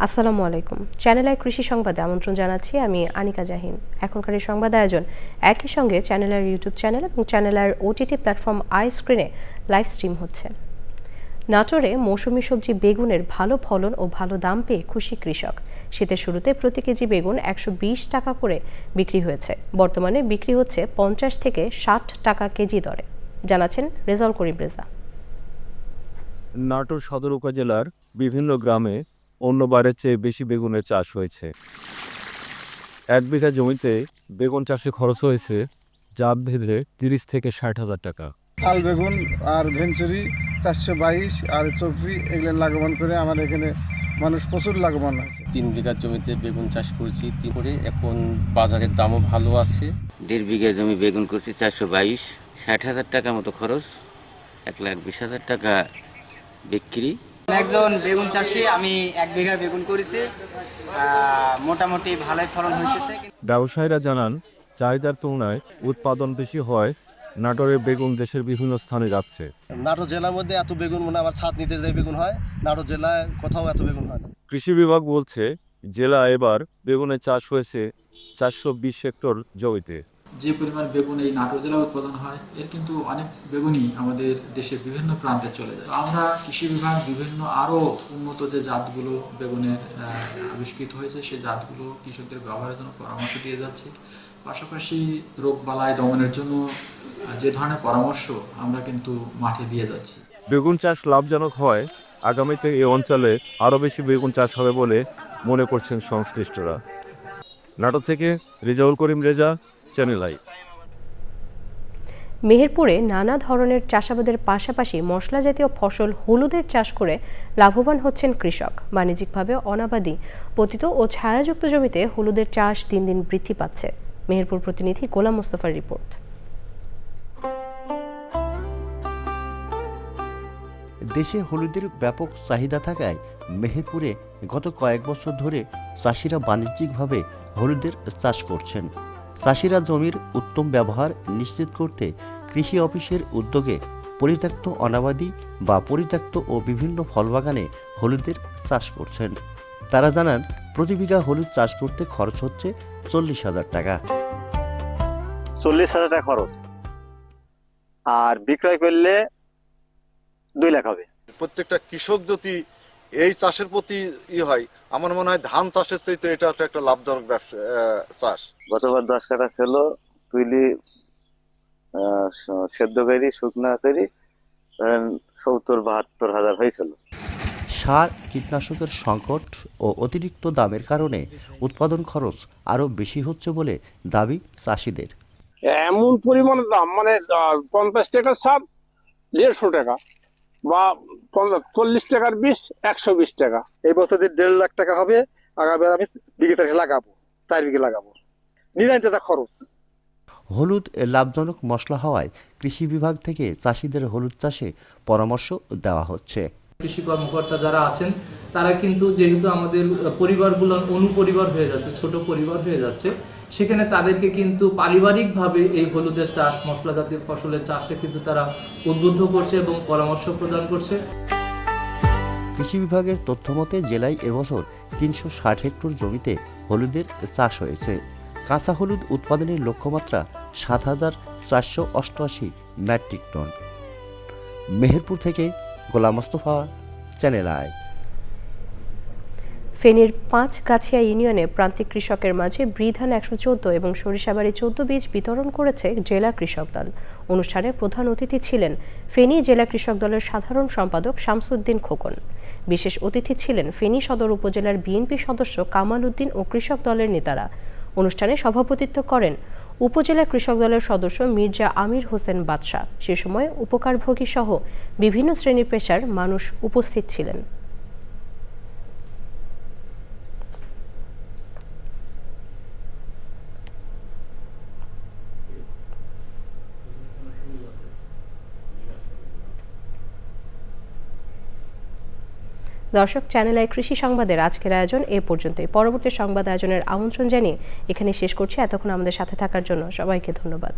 আসসালামু আলাইকুম। Channel I কৃষি সংবাদে আমন্ত্রণ জানাচ্ছি আমি আনিকা জাহিন। এখনকার এই সংবাদ আয়োজন একই সঙ্গে চ্যানেল আইয়ের ইউটিউব চ্যানেল এবং চ্যানেল আইয়ের ওটিটি প্ল্যাটফর্ম আই স্ক্রিনে লাইভ স্ট্রিম হচ্ছে। নাটোরে মৌসুমী সবজি বেগুনের ভালো ফলন ও ভালো দাম পেয়ে খুশি কৃষক। শীতের শুরুতে প্রতি কেজি বেগুন 120 টাকা করে বিক্রি হয়েছে। বর্তমানে বিক্রি হচ্ছে 50 থেকে 60 টাকা কেজি দরে, জানাচ্ছেন রেজাউল করিম রেজা। নাটোর সদর উপজেলার বিভিন্ন গ্রামে অন্যবারের চেয়ে বেশি বেগুনের চাষ হয়েছে। 1 বিঘা জমিতে বেগুন চাষে খরচ হয়েছে জাত ভেদে 30 থেকে 60,000 টাকা। তাল বেগুন আর ভেঞ্চুরি 422 আর চকরি এগুলো লাভবান করে আমার এখানে মানুষ প্রচুর লাভবান আছে। 3 বিঘা জমিতে বেগুন চাষ করেছি করে এখন বাজারের দামও ভালো আছে। 1.5 বিঘা জমি বেগুন করছি 422, 60,000 টাকা মতো খরচ, 1,20,000 টাকা বিক্রি। একজন বেগুন চাষি, আমি 1 বিঘা বেগুন করেছি, মোটামুটি ভালোই ফলন হইতেছে। ব্যবসায়ীরা জানান চাহিদার তুলনায় উৎপাদন বেশি হয় নাটোরের বেগুন দেশের বিভিন্ন স্থানে যাচ্ছে। নাটোর জেলার মধ্যে এত বেগুন আমার ছাদ নিতে যে বেগুন হয়, নাটোর জেলায় কোথাও এত বেগুন হয় না। কৃষি বিভাগ বলছে জেলা এবার বেগুনের চাষ হয়েছে 420 হেক্টর জমিতে। যে পরিমাণ বেগুন এই নাটোর জেলায় উৎপাদন হয়, এর কিন্তু অনেক বেগুনই আমাদের দেশের বিভিন্ন প্রান্তে চলে যায়। আমরা কৃষি বিভাগ বিভিন্ন আরও উন্নত যে জাতগুলো বেগুনের আবিষ্কৃত হয়েছে, সেই জাতগুলো কৃষকদের ব্যবহারের জন্য পরামর্শ দিয়ে যাচ্ছি। পাশাপাশি রোগবালাই দমনের জন্য যে ধরনের পরামর্শ আমরা কিন্তু মাঠে দিয়ে যাচ্ছি। বেগুন চাষ লাভজনক হয় আগামীতে এই অঞ্চলে আরও বেশি বেগুন চাষ হবে বলে মনে করছেন সংশ্লিষ্টরা। নাটোর থেকে রেজাউল করিম রেজা, চ্যানেল আই। মেহেরপুরে নানা ধরনের চাষাবাদের পাশাপাশি মশলা জাতীয় ফসল হলুদের চাষ করে লাভবান হচ্ছেন কৃষক। বাণিজ্যিকভাবে অনাবাদি পতিত ও ছায়াযুক্ত জমিতে হলুদের চাষ দিন দিন বৃদ্ধি পাচ্ছে। মেহেরপুর প্রতিনিধি গোলাম মোস্তফার রিপোর্ট। দেশে হলুদের ব্যাপক চাহিদা থাকায় মেহেরপুরে গত কয়েক বছর ধরে চাষিরা বাণিজ্যিকভাবে হলুদের চাষ করছেন। চাষিরা জমির উত্তম ব্যবহার নিশ্চিত করতে কৃষি অফিসের উদ্যোগে পরিত্যক্ত অনাবাদি বা পরিত্যক্ত ও বিভিন্ন ফলবাগানে হলুদের চাষ করছেন। তারা জানান প্রতি বিঘা হলুদ চাষ করতে খরচ হচ্ছে 40,000 টাকা। 40,000 টাকা খরচ, আর বিক্রয় করলে 2 লাখ হবে। প্রত্যেকটা কৃষক যদি এই চাষের প্রতি হয়, আমার মনে হয় ধান চাষের চাইতে এটা একটা লাভজনক ব্যবসা চাষ। গতবার 10 কাঠা ছিল, তুইলি সেদ্ধ করি শুকনা করি 70-72 হাজার হয়েছিল। সার কীটনাশকের সংকট ও অতিরিক্ত দামের কারণে উৎপাদন খরচ আরও বেশি হচ্ছে বলে দাবি চাষিদের। এমন পরিমাণে দাম, মানে 50 টাকার সার 150 টাকা, বা 40 টাকার বীজ 120 টাকা। এই বছর 1.5 লাখ টাকা হবে। আগামী আমি বিঘে লাগাবো, 4 বিঘে লাগাবো, নিরাইতে খরচ। হলুদ লাভজনক মশলা হওয়ায় কৃষি বিভাগ থেকে চাষিদের হলুদ চাষে পরামর্শ দেওয়া হচ্ছে। কৃষি কর্মকর্তা যারা আছেন তারা কিন্তু যেহেতু আমাদের পরিবারগুলো অনুপরিবার হয়ে যাচ্ছে, ছোট পরিবার হয়ে যাচ্ছে, সেখানে তাদেরকে কিন্তু পারিবারিকভাবে এই হলুদের চাষ, মশলা জাতীয় ফসলের চাষে কিন্তু তারা উদ্বুদ্ধ করছে এবং পরামর্শ প্রদান করছে। কৃষি বিভাগের তথ্যমতে জেলায় এবছর 360 হেক্টর জমিতে হলুদের চাষ হয়েছে। কাঁচা হলুদ উৎপাদনের লক্ষ্যমাত্রা 7,488 মেট্রিক টন। মেহেরপুর থেকে গোলাম মোস্তফা, চ্যানেল আই। ফেনীর 5 গাছিয়া ইউনিয়নে প্রান্তিক কৃষকের মাঝে বৃধান 114 এবং সরিষাবাড়ি 14 বীজ বিতরণ করেছে জেলা কৃষক দল। অনুষ্ঠানে প্রধান অতিথি ছিলেন ফেনী জেলা কৃষক দলের সাধারণ সম্পাদক শামসুদ্দিন খোকন। বিশেষ অতিথি ছিলেন ফেনী সদর উপজেলার বিএনপি সদস্য কামাল উদ্দিন ও কৃষক দলের নেতারা। অনুষ্ঠানে সভাপতিত্ব করেন উপজেলা কৃষক দলের সদস্য মির্জা আমির হোসেন বাদশা। সে সময় উপকারভোগী সহ বিভিন্ন শ্রেণী পেশার মানুষ উপস্থিত ছিলেন। দর্শক, চ্যানেল আই কৃষি সংবাদের আজকের আয়োজন এ পর্যন্তই। পরবর্তী সংবাদ আয়োজনের আমন্ত্রণ জানিয়ে এখানে শেষ করছি। এতক্ষণ আমাদের সাথে থাকার জন্য সবাইকে ধন্যবাদ।